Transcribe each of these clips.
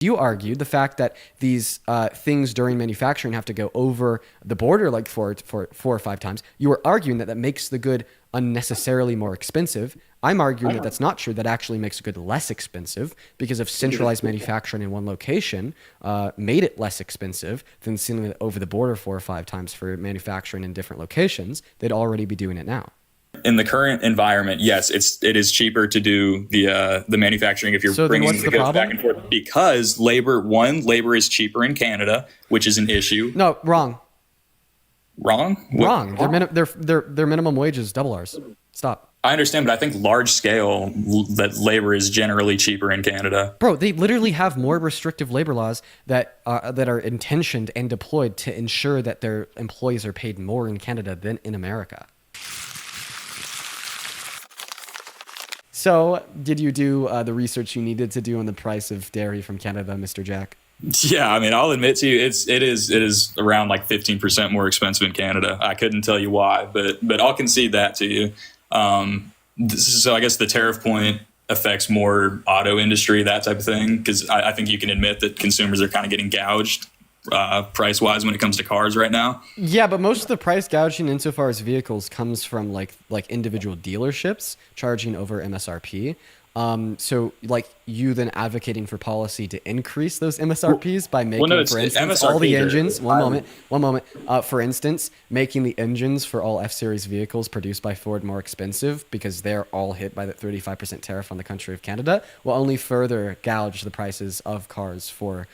You argued the fact that these things during manufacturing have to go over the border like four or five times. You were arguing that makes the good unnecessarily more expensive. I'm arguing that that's not true. That actually makes a good less expensive because if centralized manufacturing in one location made it less expensive than sending it over the border 4 or 5 times for manufacturing in different locations, they'd already be doing it now. In the current environment, yes, it is cheaper to do the manufacturing if you're bringing the goods back and forth because labor is cheaper in Canada, which is an issue. No, wrong. Wrong? Wrong. Their minimum wage is double ours. Stop. I understand, but I think large scale that labor is generally cheaper in Canada. Bro, they literally have more restrictive labor laws that are intentioned and deployed to ensure that their employees are paid more in Canada than in America. So, did you do the research you needed to do on the price of dairy from Canada, Mr. Jack? Yeah, I mean, I'll admit to you, it is around like 15% more expensive in Canada. I couldn't tell you why, but I'll concede that to you. So I guess the tariff point affects more auto industry, that type of thing, because I think you can admit that consumers are kind of getting gouged price wise when it comes to cars right now. Yeah, but most of the price gouging insofar as vehicles comes from like individual dealerships charging over MSRP. So like you then advocating for policy to increase those MSRPs by making, for instance, all the engines, one moment, for instance, making the engines for all F-Series vehicles produced by Ford more expensive because they're all hit by the 35% tariff on the country of Canada will only further gouge the prices of cars for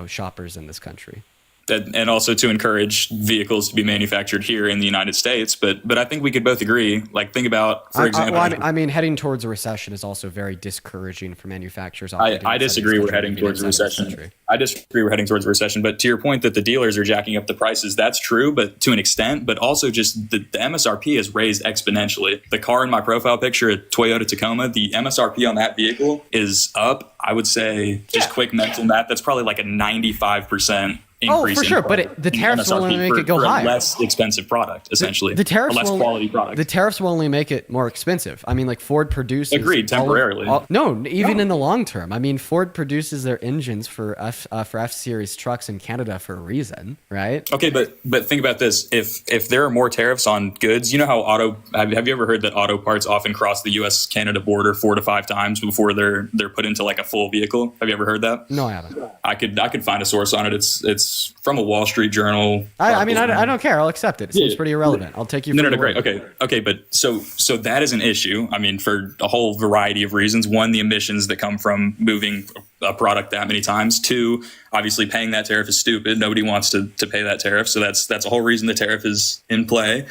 shoppers in this country. And also to encourage vehicles to be manufactured here in the United States. But I think we could both agree, like think about, for example. I mean, heading towards a recession is also very discouraging for manufacturers. I disagree we're heading towards a recession. I disagree we're heading towards a recession. But to your point that the dealers are jacking up the prices, that's true, but to an extent. But also just the MSRP has raised exponentially. The car in my profile picture, a Toyota Tacoma, the MSRP on that vehicle is up, I would say, just quick mental math, that's probably like a 95% increase. Oh, for sure, but the tariffs will only make it go higher. A less expensive product, essentially. The tariffs a less quality product. The tariffs will only make it more expensive. I mean, like Ford produces. Agreed, temporarily. In the long term. I mean, Ford produces their engines for F-Series trucks in Canada for a reason, right? Okay, but think about this: if there are more tariffs on goods, you know how have you ever heard that auto parts often cross the U.S.-Canada border 4 to 5 times before they're put into like a full vehicle? Have you ever heard that? No, I haven't. I could find a source on it. It's from a Wall Street Journal. I mean, I don't care. I'll accept it. It seems pretty irrelevant. I'll take you. No, great. Okay. But so that is an issue. I mean, for a whole variety of reasons. One, the emissions that come from moving a product that many times. 2, obviously paying that tariff is stupid. Nobody wants to pay that tariff. So that's a whole reason the tariff is in play.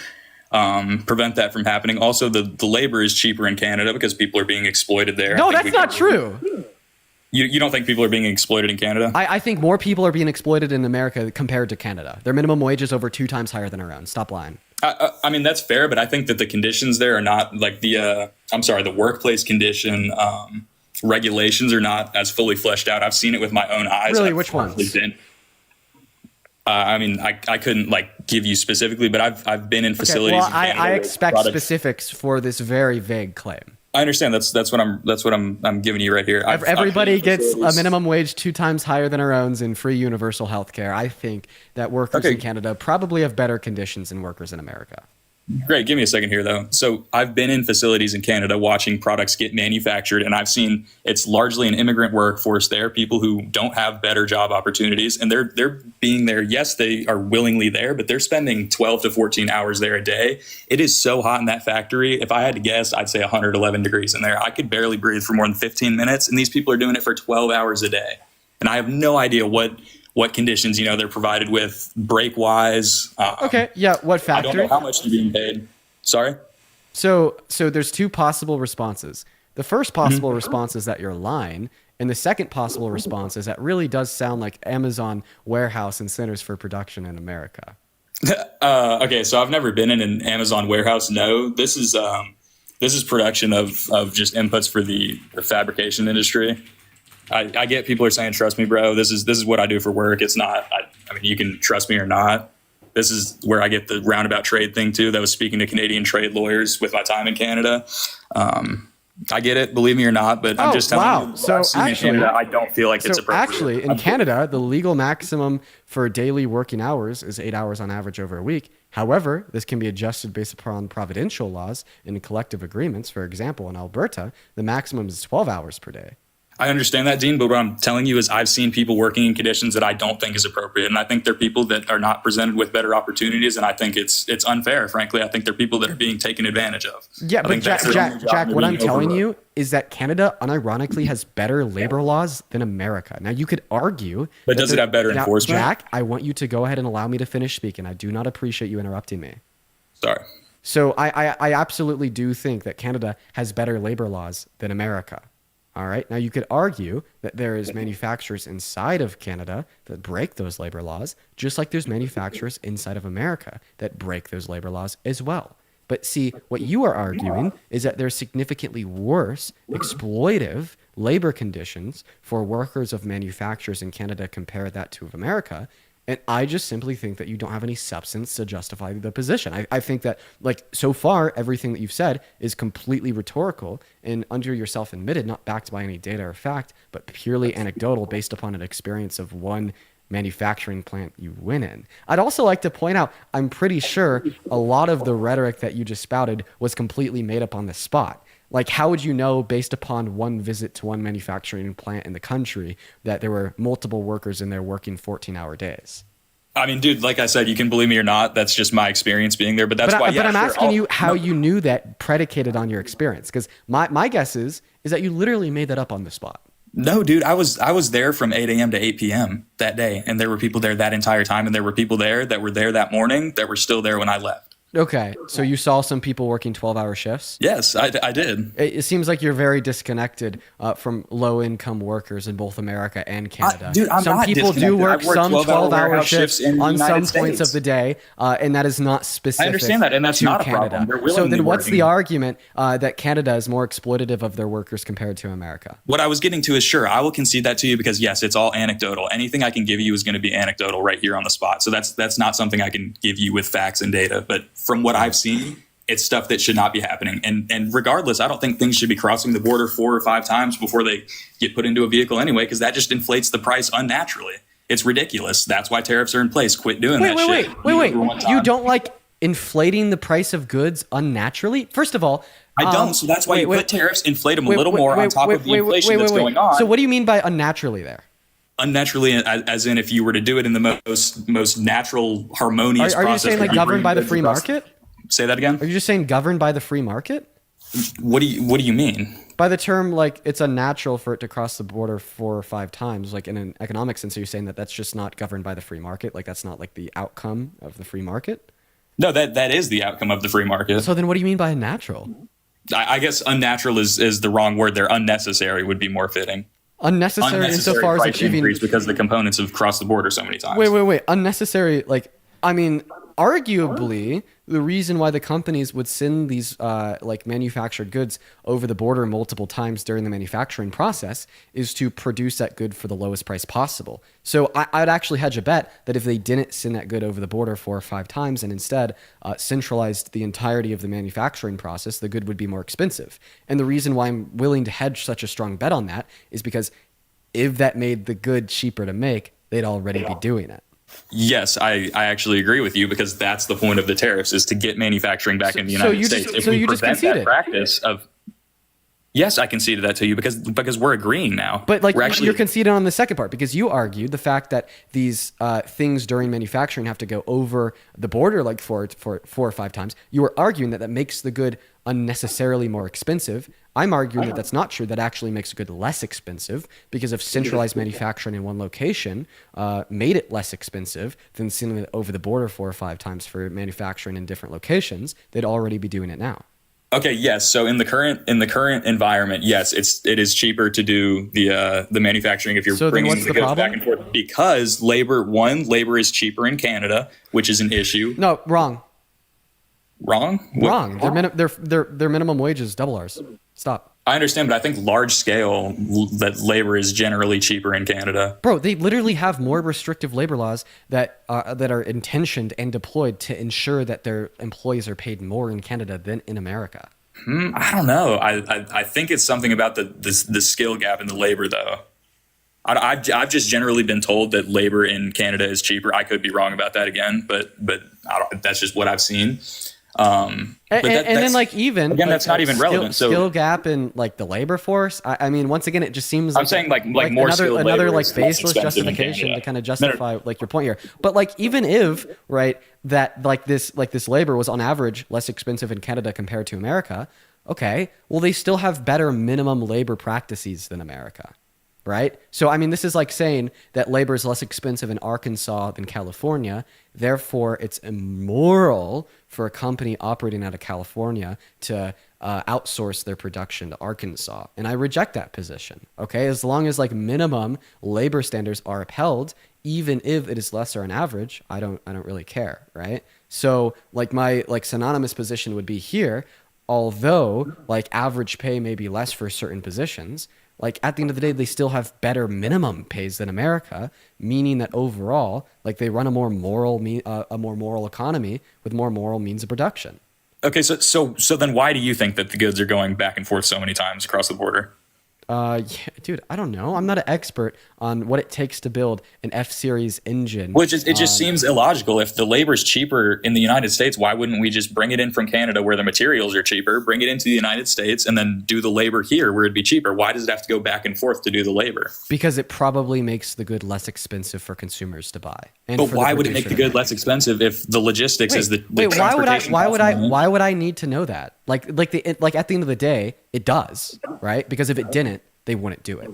Prevent that from happening. Also, the labor is cheaper in Canada because people are being exploited there. No, that's not true. You don't think people are being exploited in Canada? I think more people are being exploited in America compared to Canada. Their minimum wage is over 2 times higher than our own. Stop lying. I mean, that's fair, but I think that the conditions there are not like the workplace condition regulations are not as fully fleshed out. I've seen it with my own eyes. Really? Which ones? I mean, I couldn't like give you specifically, but I've been in facilities. Well, I expect specifics for this very vague claim. I understand. That's what I'm giving you right here. Everybody gets a minimum wage 2 times higher than our own in free universal health care. I think that workers in Canada probably have better conditions than workers in America. Great. Give me a second here, though. So I've been in facilities in Canada watching products get manufactured, and I've seen it's largely an immigrant workforce there, people who don't have better job opportunities, and they're being there. Yes, they are willingly there, but they're spending 12 to 14 hours there a day. It is so hot in that factory. If I had to guess, I'd say 111 degrees in there. I could barely breathe for more than 15 minutes, and these people are doing it for 12 hours a day. And I have no idea what conditions, they're provided with break wise. What factory? I don't know how much they're being paid. Sorry? So there's 2 possible responses. The first possible response is that you're lying. And the second possible response is that really does sound like Amazon warehouse and centers for production in America. Okay, so I've never been in an Amazon warehouse. No, this is production of just inputs for the fabrication industry. I get people are saying, trust me, bro, this is what I do for work. It's not, I mean, you can trust me or not. This is where I get the roundabout trade thing too. That was speaking to Canadian trade lawyers with my time in Canada. I get it, believe me or not, but I'm just telling you. So I've seen in Canada, I don't feel like it's appropriate. Actually, in Canada, the legal maximum for daily working hours is 8 hours on average over a week. However, this can be adjusted based upon providential laws and collective agreements. For example, in Alberta, the maximum is 12 hours per day. I understand that, Dean, but what I'm telling you is I've seen people working in conditions that I don't think is appropriate. And I think they're people that are not presented with better opportunities. And I think it's unfair, frankly. I think they're people that are being taken advantage of. Yeah, but Jack, what I'm telling you is that Canada unironically has better labor laws than America. Now, you could argue... But does it have better enforcement? Jack, I want you to go ahead and allow me to finish speaking. I do not appreciate you interrupting me. Sorry. So I absolutely do think that Canada has better labor laws than America. All right. Now, you could argue that there is manufacturers inside of Canada that break those labor laws, just like there's manufacturers inside of America that break those labor laws as well. But see, what you are arguing is that there's significantly worse exploitive labor conditions for workers of manufacturers in Canada compared that to America. And I just simply think that you don't have any substance to justify the position. I think that, like, so far, everything that you've said is completely rhetorical and under yourself admitted, not backed by any data or fact, but purely anecdotal based upon an experience of one manufacturing plant you went in. I'd also like to point out, I'm pretty sure a lot of the rhetoric that you just spouted was completely made up on the spot. Like, how would you know based upon one visit to one manufacturing plant in the country that there were multiple workers in there working 14-hour days? I mean, dude, like I said, you can believe me or not. That's just my experience being there. But that's why. But I'm asking you how you knew that predicated on your experience. Because my guess is that you literally made that up on the spot. No, dude, I was there from 8 a.m. to 8 p.m. that day. And there were people there that entire time. And there were people there that were there that morning that were still there when I left. Okay, so you saw some people working 12-hour shifts? Yes, I did. It seems like you're very disconnected from low-income workers in both America and Canada. Dude, I'm some not people do work some 12-hour shifts on some States. points of the day, and that is not specific. I understand that, and that's not Canada. a problem. So then what's the argument that Canada is more exploitative of their workers compared to America? What I was getting to is, sure, I will concede that to you because, yes, it's all anecdotal. Anything I can give you is going to be anecdotal right here on the spot. So that's not something I can give you with facts and data. But from what I've seen, it's stuff that should not be happening. And regardless, I don't think things should be crossing the border 4 or 5 times before they get put into a vehicle anyway, because that just inflates the price unnaturally. It's ridiculous. That's why tariffs are in place. Quit doing that shit. Wait. You don't like inflating the price of goods unnaturally? First of all, I don't. So that's why you put tariffs, inflate them a little more on top of the inflation that's going on. So what do you mean by unnaturally there? Unnaturally, as in if you were to do it in the most natural, harmonious process. Are you saying like governed by the free market? Say that again? Are you just saying governed by the free market? What do you mean? By the term, like, it's unnatural for it to cross the border 4 or 5 times. Like, in an economic sense, are you saying that that's just not governed by the free market? Like, that's not like the outcome of the free market? No, that is the outcome of the free market. So then what do you mean by unnatural? I guess unnatural is the wrong word there. Unnecessary would be more fitting. Unnecessary insofar as achieving... because the components have crossed the border so many times. Wait. Unnecessary, like, I mean, arguably, the reason why the companies would send these like manufactured goods over the border multiple times during the manufacturing process is to produce that good for the lowest price possible. So I'd actually hedge a bet that if they didn't send that good over the border 4 or 5 times and instead centralized the entirety of the manufacturing process, the good would be more expensive. And the reason why I'm willing to hedge such a strong bet on that is because if that made the good cheaper to make, they'd already be doing it. Yes, I actually agree with you because that's the point of the tariffs is to get manufacturing back in the United States. If we prevent that practice of, yes, I conceded that to you because we're agreeing now. But like you're conceding on the second part because you argued the fact that these things during manufacturing have to go over the border like 4 or 5 times. You were arguing that makes the good unnecessarily more expensive. I'm arguing that that's not true. That actually makes a good less expensive because if centralized manufacturing in one location made it less expensive than sending it over the border 4 or 5 times for manufacturing in different locations, they'd already be doing it now. Okay, yes. So in the current environment, yes, it is cheaper to do the manufacturing if you're bringing the goods back and forth because labor is cheaper in Canada, which is an issue. No, wrong. Wrong? Wrong. Their minimum wage is double ours. Stop. I understand, but I think large scale that labor is generally cheaper in Canada. Bro, they literally have more restrictive labor laws that are intentioned and deployed to ensure that their employees are paid more in Canada than in America. I don't know. I think it's something about the skill gap in the labor, though. I've just generally been told that labor in Canada is cheaper. I could be wrong about that again, but that's just what I've seen. But And then like even again, like, that's not even relevant. So skill gap in like the labor force. I mean, once again, it just seems I'm like saying like more skilled another labor like is less baseless expensive in justification Canada. to kind of No, justify like your point here. But like even if right that like this labor was on average less expensive in Canada compared to America, okay, well they still have better minimum labor practices than America. Right? So, I mean, this is like saying that labor is less expensive in Arkansas than California. Therefore, it's immoral for a company operating out of California to outsource their production to Arkansas. And I reject that position. Okay? As long as like minimum labor standards are upheld, even if it is lesser on average, I don't really care. Right? So, like my like synonymous position would be here, although like average pay may be less for certain positions, like at the end of the day, they still have better minimum pays than America, meaning that overall, like they run a more moral economy with more moral means of production. okay, so then why do you think that the goods are going back and forth so many times across the border? Yeah, dude, I don't know. I'm not an expert on what it takes to build an F-Series engine. Which is, it just seems illogical. If the labor is cheaper in the United States, why wouldn't we just bring it in from Canada where the materials are cheaper, bring it into the United States, and then do the labor here where it'd be cheaper? Why does it have to go back and forth to do the labor? Because it probably makes the good less expensive for consumers to buy. And But for why would it make the good less expensive if the logistics is the transportation cost? Why would I need to know that? Like at the end of the day, it does, right? Because if it didn't, they wouldn't do it.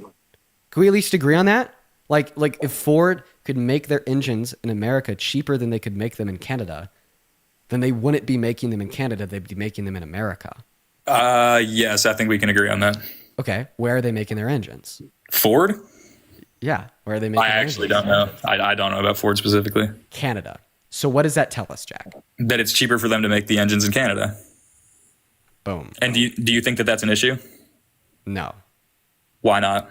Can we at least agree on that? Like if Ford could make their engines in America cheaper than they could make them in Canada, then they wouldn't be making them in Canada, they'd be making them in America. Yes, I think we can agree on that. Okay, where are they making their engines? Ford? Yeah, where are they making I their actually engines? don't know. I don't know about Ford specifically. Canada. So what does that tell us, Jack? That it's cheaper for them to make the engines in Canada. Boom. And do you think that that's an issue? No, Why not?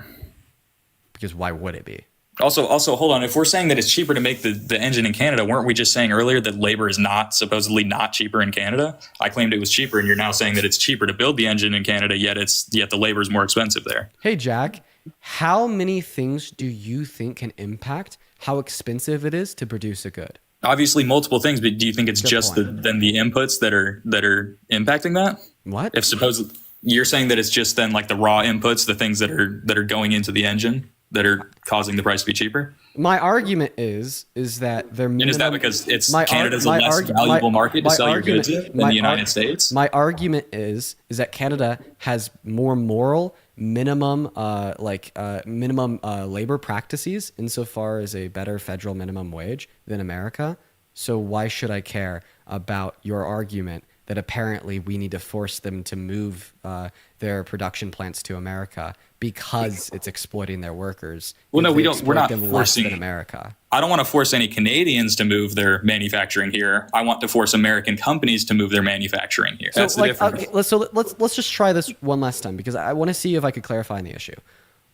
because why would it be? Also, hold on. If we're saying that it's cheaper to make the engine in Canada, weren't we just saying earlier that labor is not supposedly not cheaper in Canada? I claimed it was cheaper, and you're now saying that it's cheaper to build the engine in Canada, yet the labor is more expensive there. Hey, Jack, how many things do you think can impact how expensive it is to produce a good? Obviously, multiple things, but do you think it's just the inputs that are impacting that? What? If suppose you're saying that it's just then like the raw inputs, the things that are going into the engine that are causing the price to be cheaper? My argument is that their minimum, And is that because it's my Canada's ar- a my less argu- valuable my- market to my sell your goods argument- in than the United States? My argument is that Canada has more moral minimum labor practices insofar as a better federal minimum wage than America. So why should I care about your argument that apparently we need to force them to move their production plants to America because it's exploiting their workers? Well, no, if we they don't. We're exploit not them less forcing than America. I don't want to force any Canadians to move their manufacturing here. I want to force American companies to move their manufacturing here. That's the difference. Okay, let's just try this one last time because I want to see if I could clarify the issue.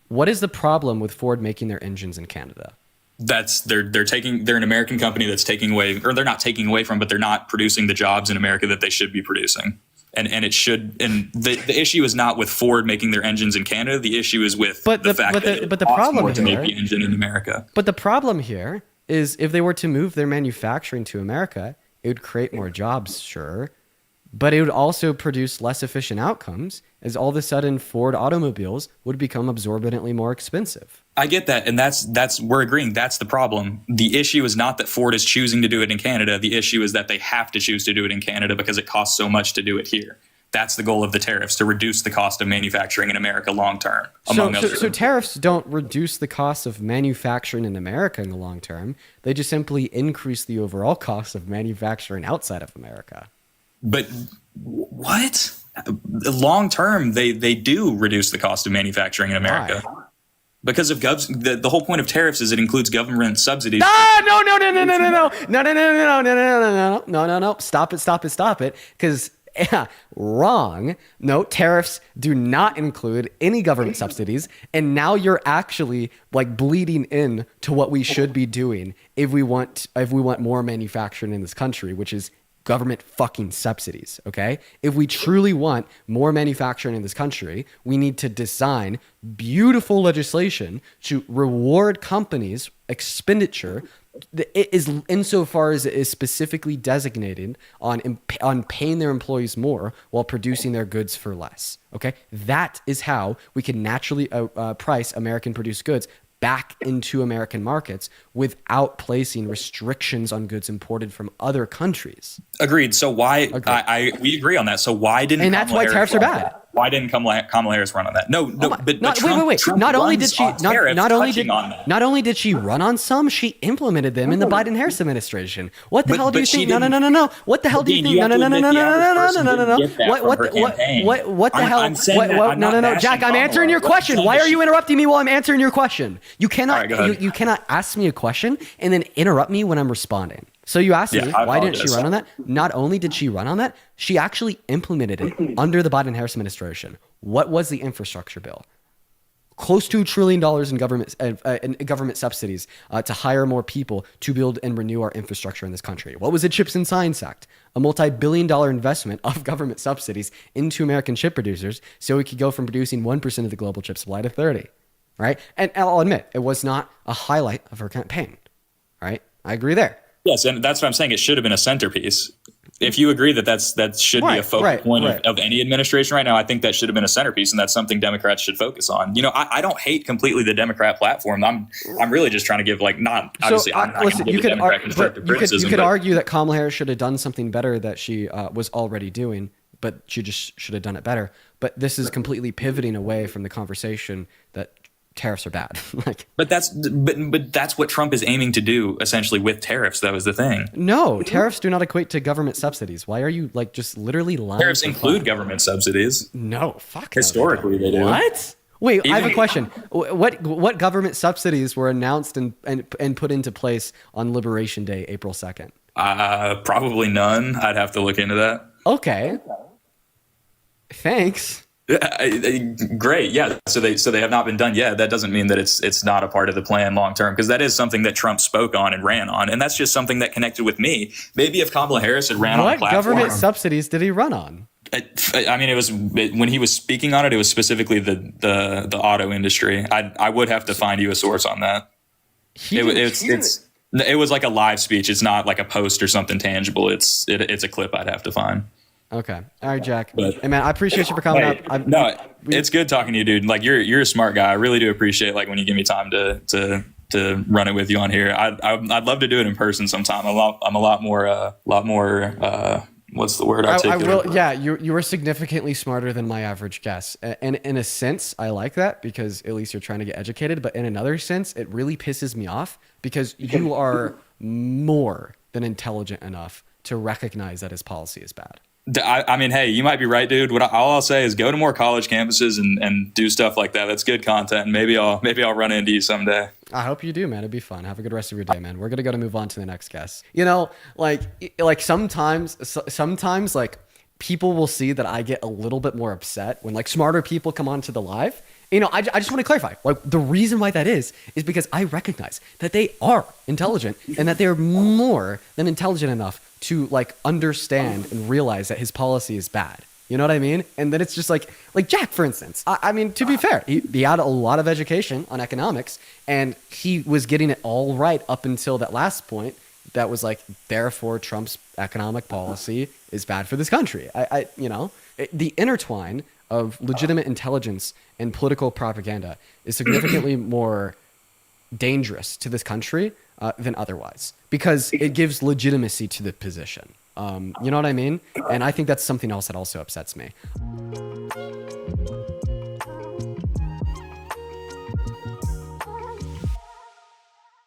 What is the problem with Ford making their engines in Canada? They're an American company that's taking away, or they're not taking away from, but they're not producing the jobs in America that they should be producing. And the issue is not with Ford making their engines in Canada. The issue is with the fact that it costs more to make the engine in America. But the problem here is if they were to move their manufacturing to America, it would create more jobs, sure, but it would also produce less efficient outcomes as all of a sudden Ford automobiles would become absorbently more expensive. I get that, and that's we're agreeing. That's the problem. The issue is not that Ford is choosing to do it in Canada. The issue is that they have to choose to do it in Canada because it costs so much to do it here. That's the goal of the tariffs, to reduce the cost of manufacturing in America long term, among others. So tariffs don't reduce the cost of manufacturing in America in the long term. They just simply increase the overall cost of manufacturing outside of America. But what? Long term, they do reduce the cost of manufacturing in America. Why? Because of the whole point of tariffs is it includes government subsidies. No. Stop it. Because wrong. No, tariffs do not include any government subsidies. And now you're actually like bleeding in to what we should be doing if we want more manufacturing in this country, which is government fucking subsidies, okay? If we truly want more manufacturing in this country, we need to design beautiful legislation to reward companies' expenditure. It is insofar as it is specifically designated on paying their employees more while producing their goods for less, okay? That is how we can naturally price American-produced goods back into American markets without placing restrictions on goods imported from other countries. Agreed. So why we agree on that. So why didn't and that's why tariffs are bad. Why didn't Kamala Harris run on that? No, but wait. Trump Not only did she not only did she run on some, she implemented them in the Biden-Harris administration. What the hell do you think? No. What the hell do you think? No. What the hell? No. Jack, I'm answering your question. Why are you interrupting me while I'm answering your question? You cannot ask me a question and then interrupt me when I'm responding. So you asked me, why didn't she run on that? Not only did she run on that, she actually implemented it under the Biden-Harris administration. What was the infrastructure bill? Close to $1 trillion in government subsidies to hire more people to build and renew our infrastructure in this country. What was the Chips and Science Act? A multi-billion-dollar investment of government subsidies into American chip producers so we could go from producing 1% of the global chip supply to 30%, right? And I'll admit, it was not a highlight of her campaign, right? I agree there. Yes, and that's what I'm saying. It should have been a centerpiece. If you agree that should be a focal point of any administration right now, I think that should have been a centerpiece, and that's something Democrats should focus on. You know, I don't hate completely the Democrat platform. I'm really just trying to give I'm not going to give the Democrat constructive criticism. You could argue that Kamala Harris should have done something better that she was already doing, but she just should have done it better. But this is completely pivoting away from the conversation that tariffs are bad. But that's what Trump is aiming to do essentially with tariffs. That was the thing. No, tariffs do not equate to government subsidies. Why are you just literally lying? Tariffs include government subsidies. No, fuck. Historically, they do. What? Wait, I have a question. What government subsidies were announced and put into place on Liberation Day, April 2nd? Probably none. I'd have to look into that. Okay. Thanks. Great. Yeah. So they have not been done yet. That doesn't mean that it's not a part of the plan long term, because that is something that Trump spoke on and ran on. And that's just something that connected with me. Maybe if Kamala Harris had ran on a platform. What government subsidies did he run on? I mean, it was when he was speaking on it, it was specifically the auto industry. I would have to find you a source on that. It was like a live speech. It's not like a post or something tangible. It's a clip I'd have to find. Okay. All right, Jack. Hey, man, I appreciate you for coming up. It's good talking to you, dude. You're a smart guy. I really do appreciate when you give me time to run it with you on here. I'd love to do it in person sometime. I'm a lot more what's the word? I will. Yeah, you were significantly smarter than my average guess. And in a sense, I like that because at least you're trying to get educated. But in another sense, it really pisses me off because you are more than intelligent enough to recognize that his policy is bad. I mean, hey, you might be right, dude. All I'll say is go to more college campuses and do stuff like that. That's good content. And maybe I'll run into you someday. I hope you do, man. It'd be fun. Have a good rest of your day, man. We're gonna move on to the next guest. Sometimes people will see that I get a little bit more upset when smarter people come onto the live. I just want to clarify. The reason why that is because I recognize that they are intelligent and that they're more than intelligent enough to understand and realize that his policy is bad. You know what I mean? And then it's just like Jack, for instance. I mean, to be fair, he had a lot of education on economics and he was getting it all right up until that last point. That was therefore Trump's economic policy is bad for this country. The intertwine of legitimate intelligence and political propaganda is significantly more dangerous to this country than otherwise, because it gives legitimacy to the position. You know what I mean? And I think that's something else that also upsets me.